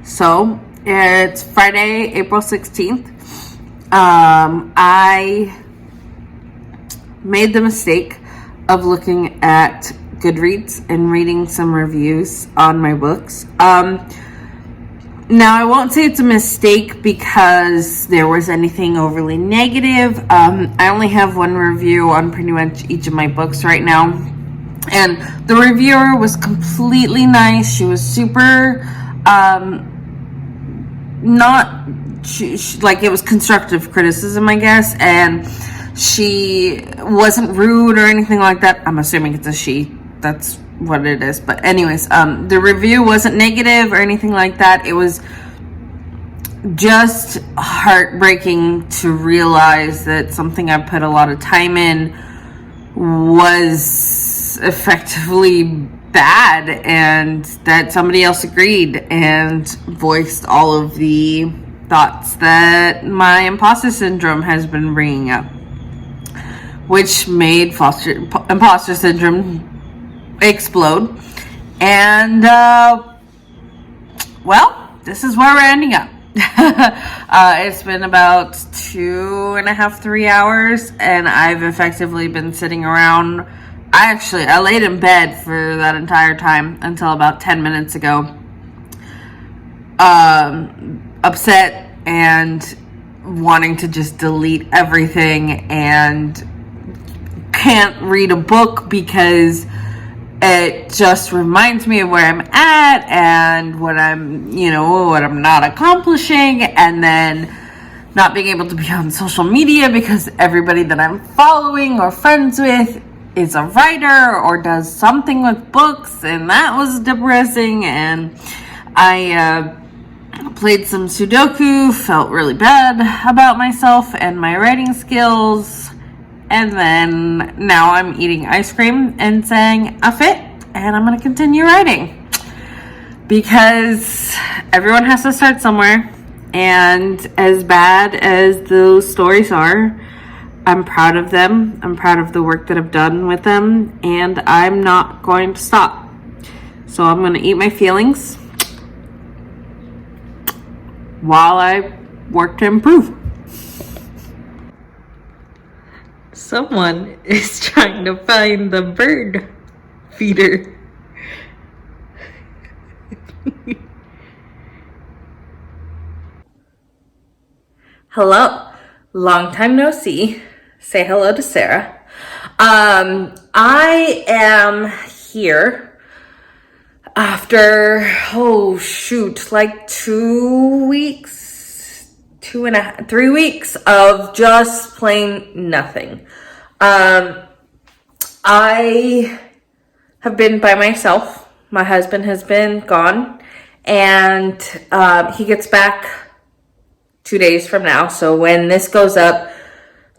So it's Friday, April 16th. I made the mistake of looking at Goodreads and reading some reviews on my books. Now, I won't say it's a mistake because there was anything overly negative. I only have one review on pretty much each of my books right now. And the reviewer was completely nice. She was super, like, it was constructive criticism, I guess. And she wasn't rude or anything like that. I'm assuming it's a she. That's what it is. But anyways, the review wasn't negative or anything like that. It was just heartbreaking to realize that something I put a lot of time in was effectively bad, and that somebody else agreed and voiced all of the thoughts that my imposter syndrome has been bringing up, which made imposter syndrome explode. And well, this is where we're ending up. It's been about 2.5-3 hours, and I've effectively been sitting around. I laid in bed for that entire time until about 10 minutes ago, upset and wanting to just delete everything, and can't read a book because it just reminds me of where I'm at and what I'm not accomplishing, and then not being able to be on social media because everybody that I'm following or friends with is a writer or does something with books, and that was depressing. And I played some Sudoku, felt really bad about myself and my writing skills. And then now I'm eating ice cream and saying "F it," and I'm going to continue writing. Because everyone has to start somewhere. And as bad as those stories are, I'm proud of them. I'm proud of the work that I've done with them. And I'm not going to stop. So I'm going to eat my feelings while I work to improve. Someone is trying to find the bird feeder. Hello. Long time no see. Say hello to Sarah. I am here after, like 2 weeks, 3 weeks of just plain nothing. I have been by myself. My husband has been gone, and he gets back 2 days from now. So when this goes up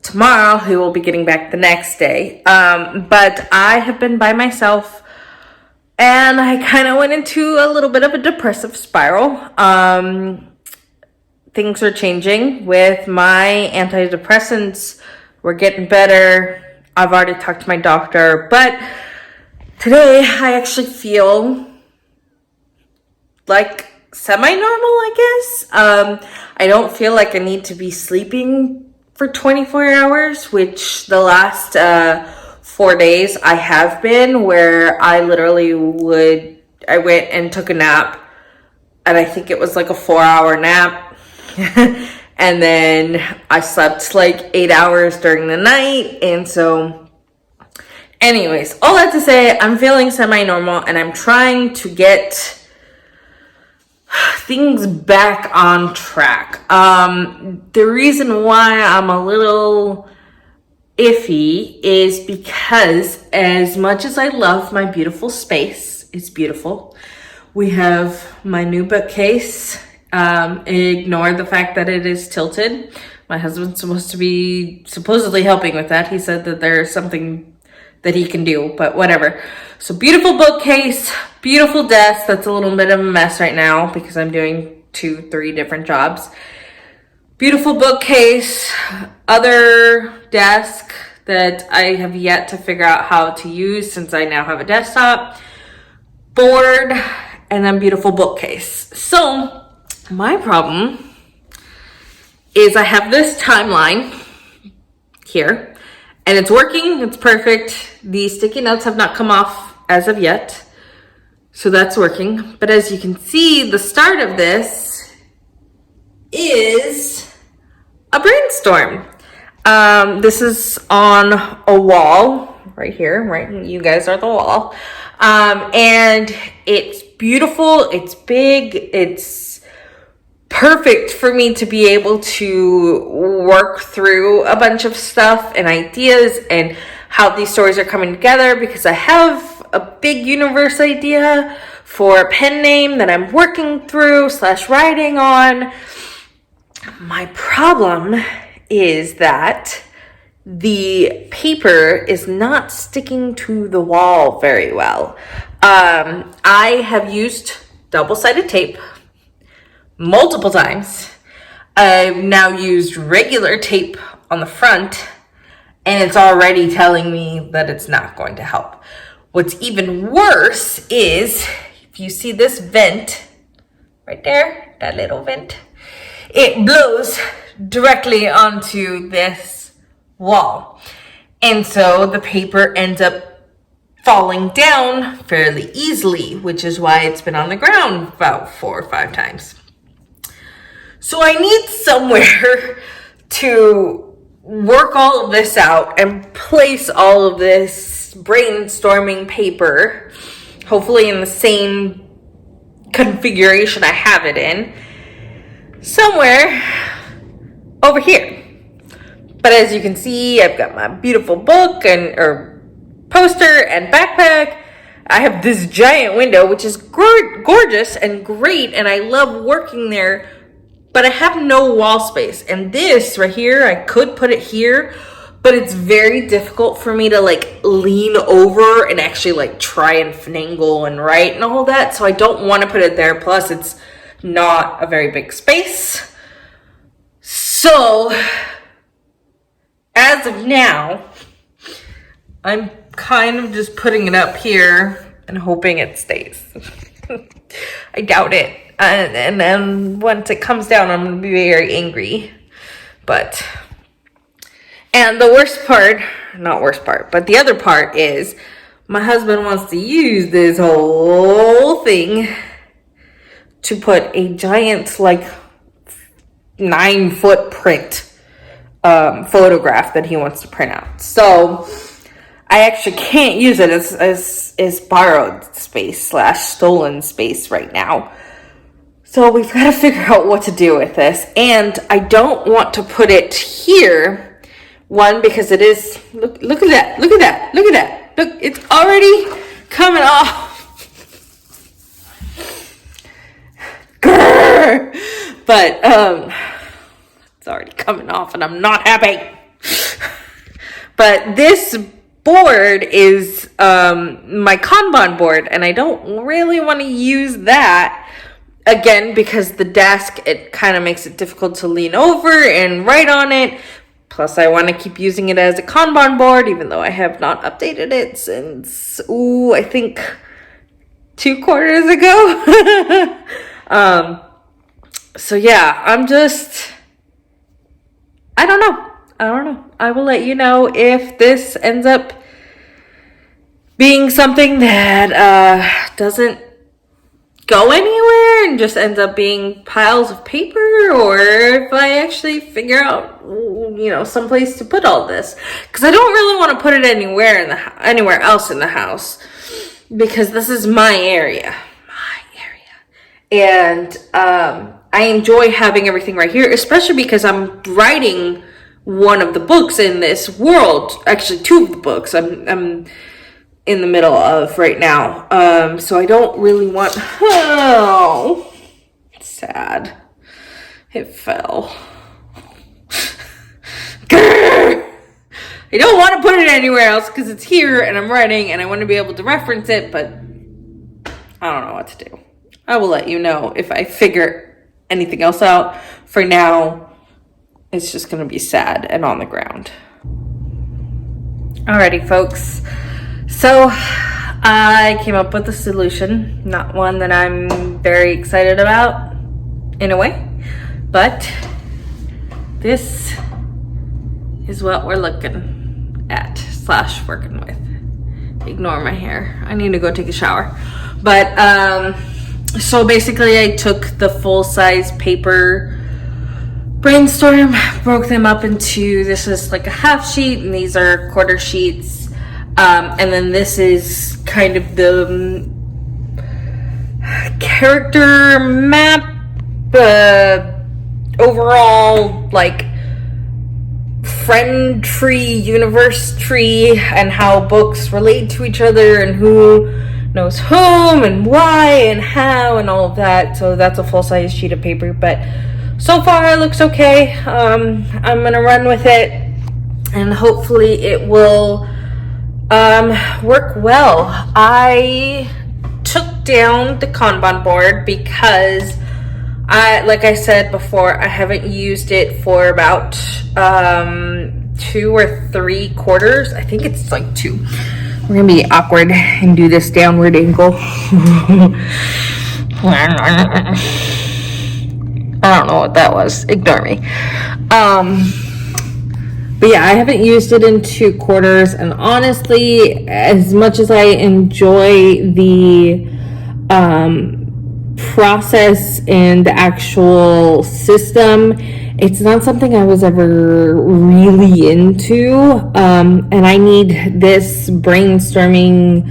tomorrow, he will be getting back the next day. But I have been by myself, and I kind of went into a little bit of a depressive spiral. Things are changing with my antidepressants. We're getting better. I've already talked to my doctor, but today I actually feel like semi-normal, I guess. I don't feel like I need to be sleeping for 24 hours, which the last 4 days I have been, where I literally I went and took a nap, and I think it was like a 4-hour nap. And then I slept like 8 hours during the night. And so anyways, all that to say, I'm feeling semi-normal, and I'm trying to get things back on track. The reason why I'm a little iffy is because as much as I love my beautiful space, it's beautiful. We have my new bookcase. Ignore the fact that it is tilted. My husband's supposed to be supposedly helping with that. He said that there's something that he can do, but whatever. So beautiful bookcase, beautiful desk. That's a little bit of a mess right now because I'm doing 2-3 different jobs. Beautiful bookcase, other desk that I have yet to figure out how to use since I now have a desktop, board, and then beautiful bookcase. So My problem is I have this timeline here, and it's working, it's perfect. The sticky notes have not come off as of yet, so that's working. But as you can see, the start of this is a brainstorm. This is on a wall right here, right? You guys are the wall. And it's beautiful, it's big, it's perfect for me to be able to work through a bunch of stuff and ideas and how these stories are coming together, because I have a big universe idea for a pen name that I'm working through / writing on. My problem is that the paper is not sticking to the wall very well. I have used double-sided tape multiple times. I've now used regular tape on the front, and it's already telling me that it's not going to help. What's even worse is, if you see this vent right there, that little vent, it blows directly onto this wall. And so the paper ends up falling down fairly easily, which is why it's been on the ground about 4 or 5 times. So I need somewhere to work all of this out and place all of this brainstorming paper, hopefully in the same configuration I have it in, somewhere over here. But as you can see, I've got my beautiful book or poster and backpack. I have this giant window, which is gorgeous and great, and I love working there, but I have no wall space. And this right here, I could put it here, but it's very difficult for me to like lean over and actually like try and finagle and write and all that. So I don't want to put it there. Plus it's not a very big space. So as of now, I'm kind of just putting it up here and hoping it stays. I doubt it. And then once it comes down, I'm going to be very angry. And the worst part, not worst part, but the other part is my husband wants to use this whole thing to put a giant, like, 9-foot print photograph that he wants to print out. So I actually can't use it as borrowed space / stolen space right now. So we've got to figure out what to do with this. And I don't want to put it here. One, because it is, look at that, look at that, look at that. Look, it's already coming off. Grrr! But it's already coming off and I'm not happy. But this board is my Kanban board, and I don't really want to use that. Again, because the desk, it kind of makes it difficult to lean over and write on it. Plus, I want to keep using it as a Kanban board, even though I have not updated it since, I think 2 quarters ago. So yeah, I don't know. I will let you know if this ends up being something that doesn't go anywhere and just ends up being piles of paper, or if I actually figure out, some place to put all this. Because I don't really want to put it anywhere else in the house, because this is my area. And I enjoy having everything right here, especially because I'm writing one of the books in this world. Actually, 2 of the books I'm in the middle of right now. So I don't really want... Oh, it's sad. It fell. I don't want to put it anywhere else because it's here and I'm writing and I want to be able to reference it, but I don't know what to do. I will let you know if I figure anything else out. For now, it's just going to be sad and on the ground. Alrighty, folks. So I came up with a solution, not one that I'm very excited about in a way. But this is what we're looking at / working with. Ignore my hair. I need to go take a shower. But so basically I took the full-size paper brainstorm, broke them up into, this is like a half sheet and these are quarter sheets. And then this is kind of the character map, overall like friend tree, universe tree, and how books relate to each other and who knows whom and why and how and all of that. So that's a full-size sheet of paper, but so far it looks okay. I'm gonna run with it and hopefully it will work well. I took down the Kanban board because like I said before, I haven't used it for about 2 or 3 quarters. I think it's like 2. We're gonna be awkward and do this downward angle. I don't know what that was. Ignore me. But yeah, I haven't used it in 2 quarters, and honestly, as much as I enjoy the process and the actual system, it's not something I was ever really into, and I need this brainstorming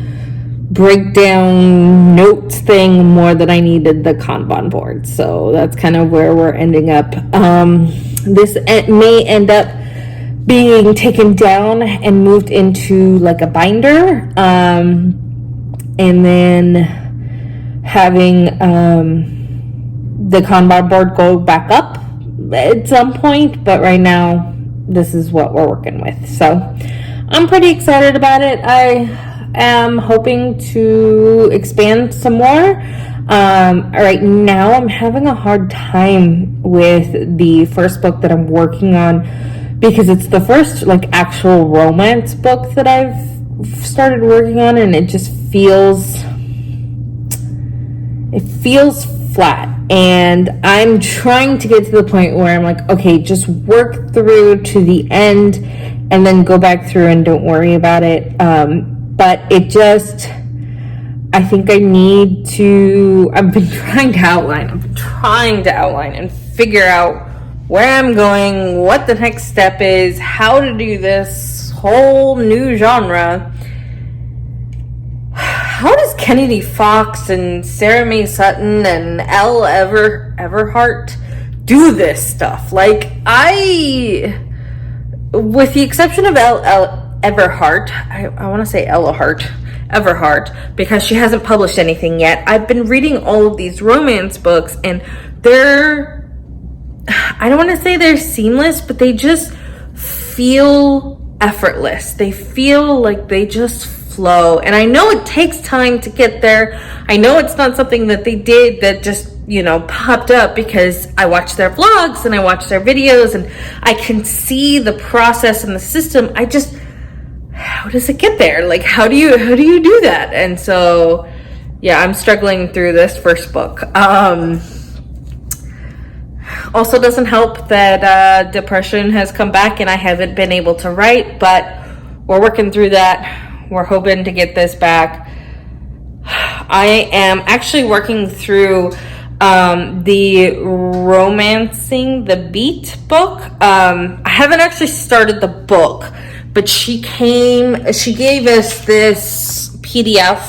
breakdown notes thing more than I needed the Kanban board. So that's kind of where we're ending up. This may end up being taken down and moved into like a binder, and then having the Kanban board go back up at some point, but right now this is what we're working with. So I'm pretty excited about it. I am hoping to expand some more. Right now I'm having a hard time with the first book that I'm working on because it's the first like actual romance book that I've started working on, and it just feels flat. And I'm trying to get to the point where I'm like, okay, just work through to the end and then go back through and don't worry about it. But it just, I think I need to, I've been trying to outline and figure out where I'm going, what the next step is, how to do this whole new genre. How does Kennedy Fox and Sarah Mae Sutton and Elle Everhart do this stuff? Like, with the exception of Elle Everhart, I want to say Everhart, because she hasn't published anything yet. I've been reading all of these romance books, and I don't want to say they're seamless, but they just feel effortless. They feel like they just flow. And I know it takes time to get there. I know it's not something that they did that just, popped up, because I watch their vlogs and I watch their videos and I can see the process and the system. How does it get there? Like, how do you do that? And so, yeah, I'm struggling through this first book. Also doesn't help that depression has come back and I haven't been able to write, but we're working through that. We're hoping to get this back. I am actually working through the Romancing the Beat book. I haven't actually started the book, but she gave us this PDF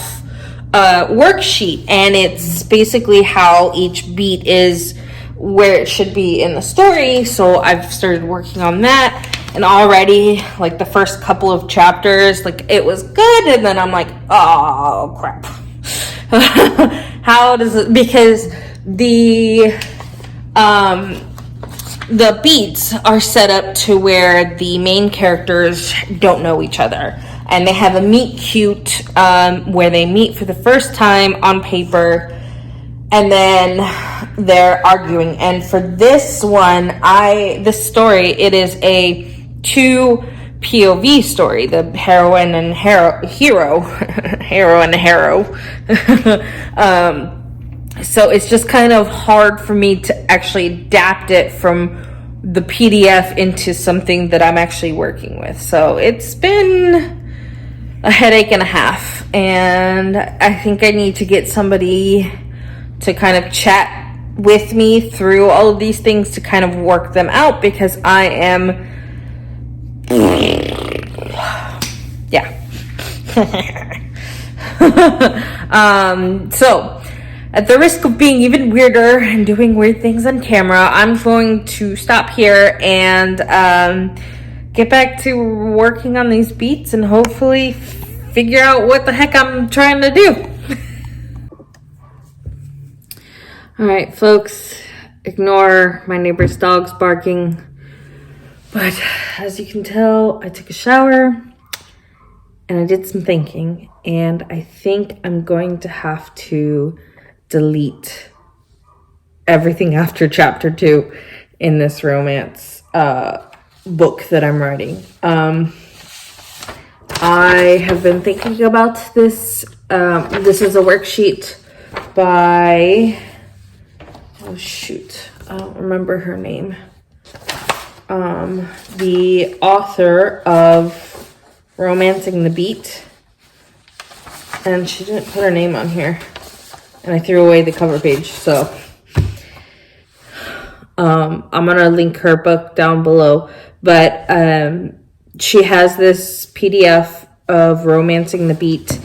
worksheet, and it's basically how each beat is where it should be in the story. So I've started working on that, and already, like, the first couple of chapters, like, it was good, and then I'm like, oh crap. How does it, because the beats are set up to where the main characters don't know each other, and they have a meet cute where they meet for the first time on paper, and then they're arguing. And for this one, this story, it is a 2 POV story, the heroine and hero. So it's just kind of hard for me to actually adapt it from the PDF into something that I'm actually working with. So it's been a headache and a half, and I think I need to get somebody to kind of chat with me through all of these things to kind of work them out, because I am so at the risk of being even weirder and doing weird things on camera, I'm going to stop here and get back to working on these beats and hopefully figure out what the heck I'm trying to do. All right, folks, ignore my neighbor's dogs barking. But as you can tell, I took a shower and I did some thinking, and I think I'm going to have to delete everything after chapter 2 in this romance book that I'm writing. I have been thinking about this. This is a worksheet by, oh shoot, I don't remember her name. The author of Romancing the Beat, and she didn't put her name on here, and I threw away the cover page, so I'm gonna link her book down below. But she has this PDF of Romancing the Beat,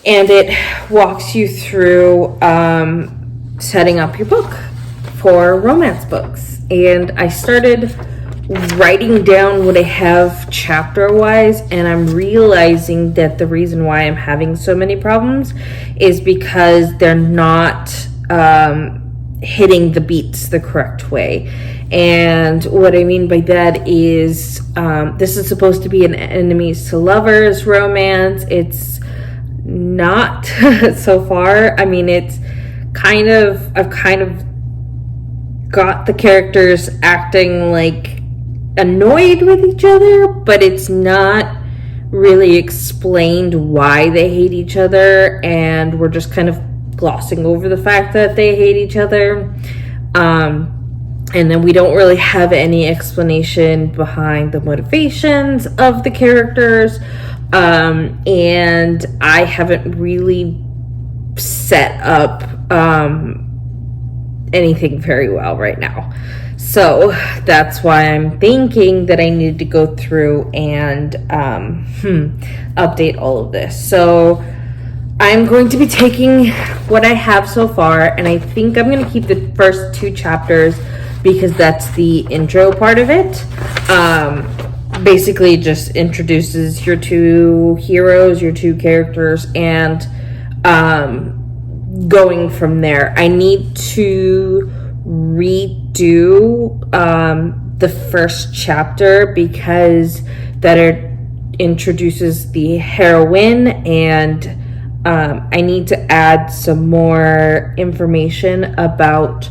and it walks you through setting up your book for romance books. And I started writing down what I have chapter wise, and I'm realizing that the reason why I'm having so many problems is because they're not hitting the beats the correct way. And what I mean by that is this is supposed to be an enemies to lovers romance. It's not so far. I mean, it's I've kind of got the characters acting like annoyed with each other, but it's not really explained why they hate each other, and we're just kind of glossing over the fact that they hate each other. And then we don't really have any explanation behind the motivations of the characters. And I haven't really set up anything very well right now. So that's why I'm thinking that I need to go through and update all of this. So I'm going to be taking what I have so far, and I think I'm going to keep the first 2 chapters because that's the intro part of it. Basically just introduces your 2 heroes, your 2 characters, and going from there. I need to redo the first chapter because that introduces the heroine, and I need to add some more information about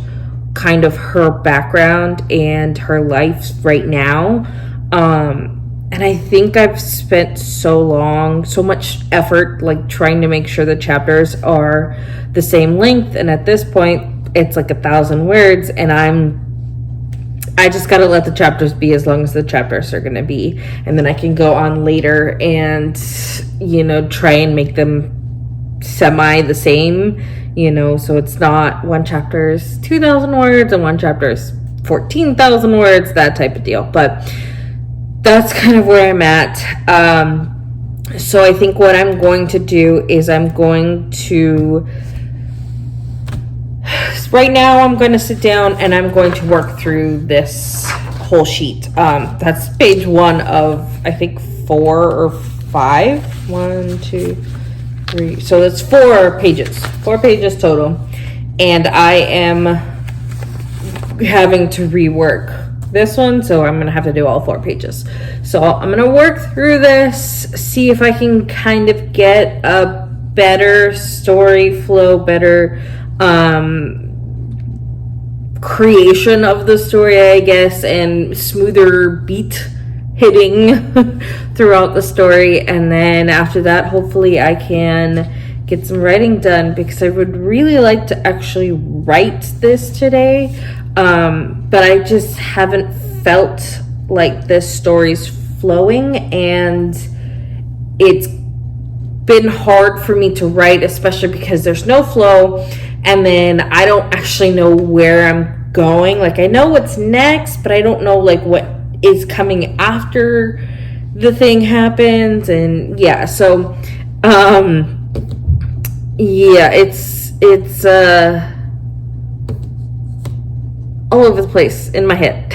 kind of her background and her life right now. And I think I've spent so much effort like trying to make sure the chapters are the same length, and at this point it's like 1,000 words, and I just gotta let the chapters be as long as the chapters are gonna be, and then I can go on later and try and make them semi the same, so it's not one chapter is 2,000 words and one chapter is 14,000 words, that type of deal. But that's kind of where I'm at. So I think what I'm going to do is right now I'm going to sit down and I'm going to work through this whole sheet. That's page 1 of, I think, 4 or 5. 1, 2, 3. So that's 4 pages. 4 pages total. And I am having to rework this one, so I'm gonna have to do all 4 pages. So I'm gonna work through this, see if I can kind of get a better story flow, better creation of the story, I guess, and smoother beat hitting throughout the story. And then after that, hopefully I can get some writing done because I would really like to actually write this today. But I just haven't felt like this story's flowing, and it's been hard for me to write, especially because there's no flow, and then I don't actually know where I'm going. Like, I know what's next, but I don't know like what is coming after the thing happens. And yeah, so yeah, it's all over the place in my head.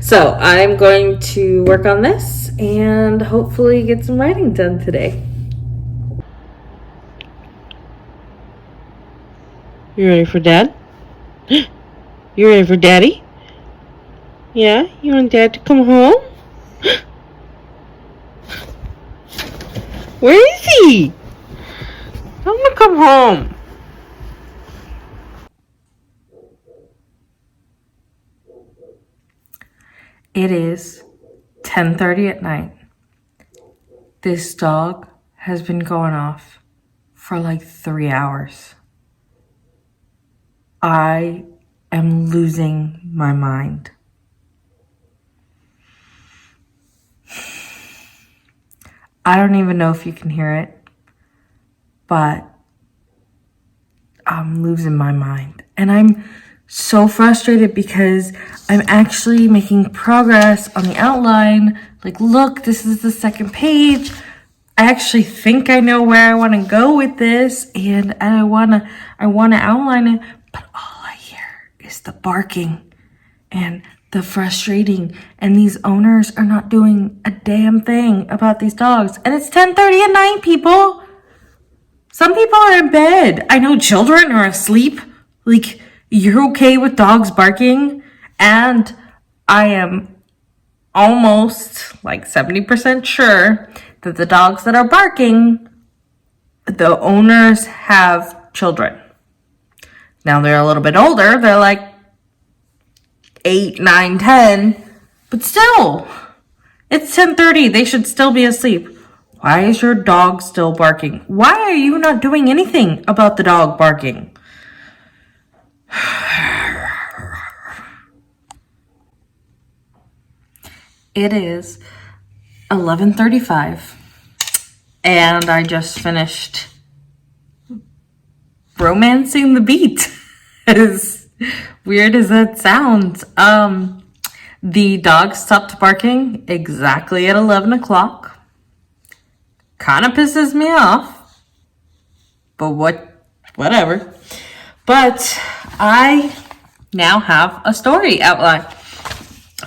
So I'm going to work on this and hopefully get some writing done today. You ready for Dad? You ready for Daddy? Yeah? You want Dad to come home? Where is he? Tell him to come home. It is 10:30 at night. This dog has been going off for like 3 hours. I am losing my mind. I don't even know if you can hear it, but I'm losing my mind. And I'm so frustrated because I'm actually making progress on the outline. Like, look, this is the second page. I actually think I know where I want to go with this, and I want to outline it, but all I hear is the barking and the frustrating, and these owners are not doing a damn thing about these dogs. And it's 10:30 at night, people. Some people are in bed. I know children are asleep. Like, you're okay with dogs barking? And I am almost like 70% sure that the dogs that are barking, the owners have children. Now they're a little bit older. They're like 8, 9, 10, but still, it's 10:30. They should still be asleep. Why is your dog still barking? Why are you not doing anything about the dog barking? It is 11:35, and I just finished romancing the beat. As weird as that sounds. The dog stopped barking exactly at 11 o'clock. Kind of pisses me off, but whatever. But I now have a story outline.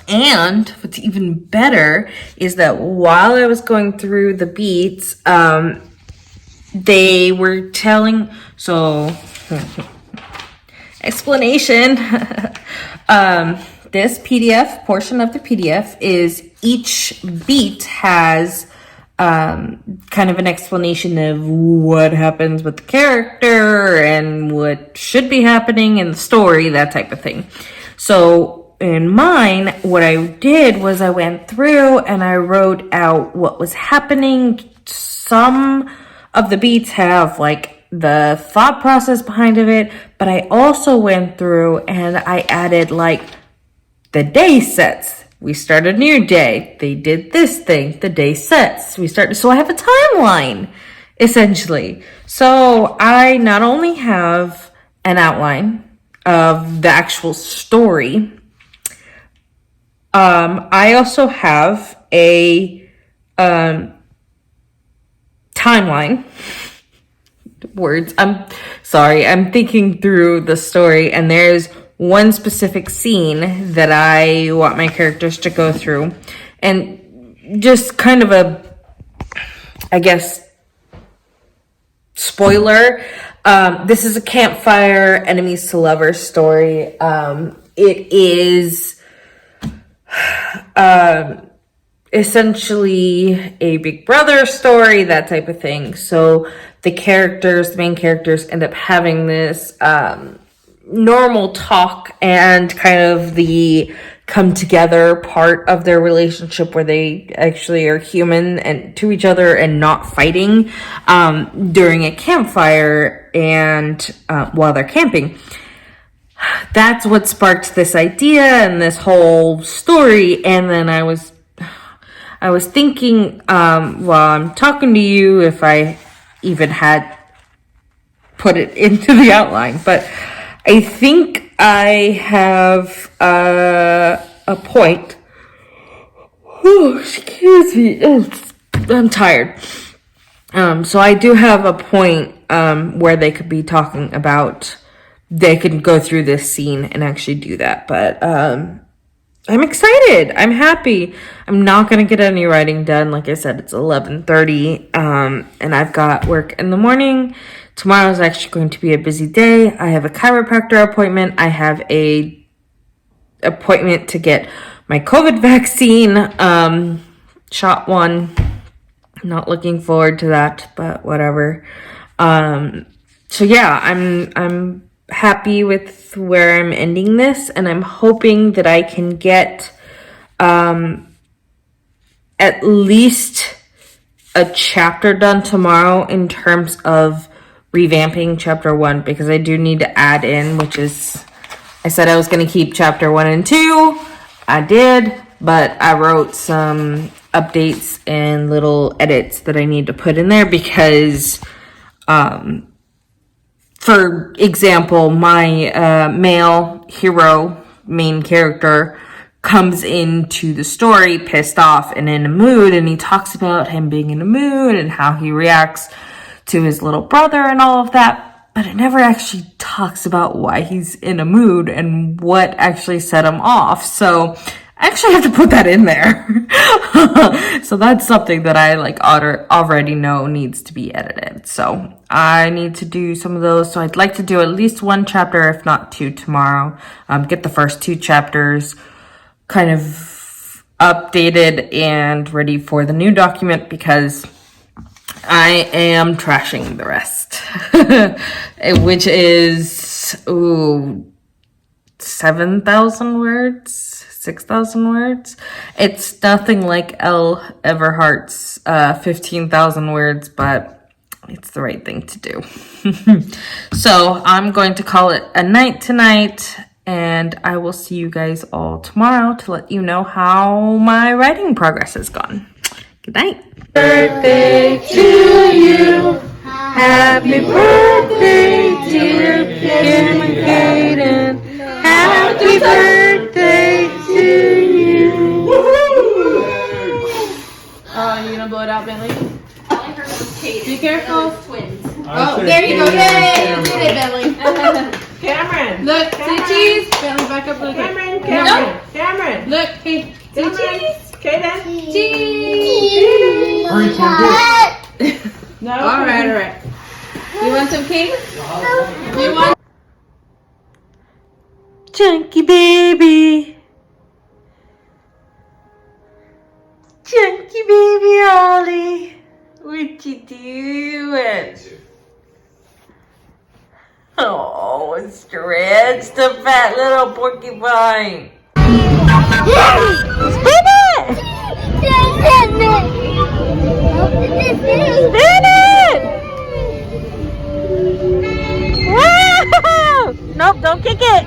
And what's even better is that while I was going through the beats, they were telling, so explanation, this PDF, portion of the PDF is each beat has kind of an explanation of what happens with the character and what should be happening in the story, that type of thing. So in mine, what I did was I went through and I wrote out what was happening. Some of the beats have like the thought process behind it, but I also went through and I added like the day sets. We start a new day. They did this thing. The day sets. So I have a timeline, essentially. So I not only have an outline of the actual story, I also have a timeline. Words. I'm sorry. I'm thinking through the story, and there's one specific scene that I want my characters to go through, and just kind of a, I guess, spoiler. This is a campfire enemies to lovers story. It is essentially a Big Brother story, that type of thing. So the main characters end up having this normal talk, and kind of the come together part of their relationship where they actually are human and to each other and not fighting during a campfire and while they're camping. That's what sparked this idea and this whole story. And then I was thinking while I'm talking to you if I even had put it into the outline, but I think I have a point. Oh, excuse me. I'm tired. So I do have a point where they could be talking about, they could go through this scene and actually do that. But I'm excited. I'm happy. I'm not going to get any writing done. Like I said, it's 11:30 and I've got work in the morning. Tomorrow is actually going to be a busy day. I have a chiropractor appointment. I have a appointment to get my COVID vaccine, shot 1. Not looking forward to that, but whatever. So yeah, I'm happy with where I'm ending this, and I'm hoping that I can get at least a chapter done tomorrow in terms of revamping chapter 1, because I do need to add in, which is, I said I was going to keep chapter 1 and 2. I did, but I wrote some updates and little edits that I need to put in there because, for example, my male hero, main character, comes into the story pissed off and in a mood, and he talks about him being in a mood and how he reacts to his little brother and all of that, but it never actually talks about why he's in a mood and what actually set him off. So I actually have to put that in there. So that's something that I already know needs to be edited. So I need to do some of those. So I'd like to do at least 1 chapter, if not 2 tomorrow. Get the first 2 chapters kind of updated and ready for the new document, because I am trashing the rest, which is 7,000 words, 6,000 words. It's nothing like L. Everhart's 15,000 words, but it's the right thing to do. So I'm going to call it a night tonight, and I will see you guys all tomorrow to let you know how my writing progress has gone. Good night. Birthday to you. Happy birthday, dear Kim and Kaden. Happy birthday to you. You gonna blow it out, Bentley? All I heard was Kate. Be careful. Twins. Oh, there you go. Yay! You did it, Bentley. Cameron! Look, see cheese? Bentley, back up a little bit. Cameron! Cameron! Look, hey, see cheese? Kaden! Cheese! No? All right. You want some cake? You want? Chunky baby. Chunky baby Ollie. What you doing? Oh, stretch the fat little porcupine. Spin it! Spin it! Wow! Nope, don't kick it.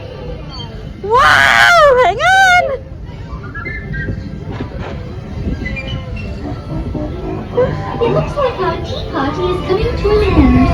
Wow! Hang on! It looks like our tea party is coming to an end.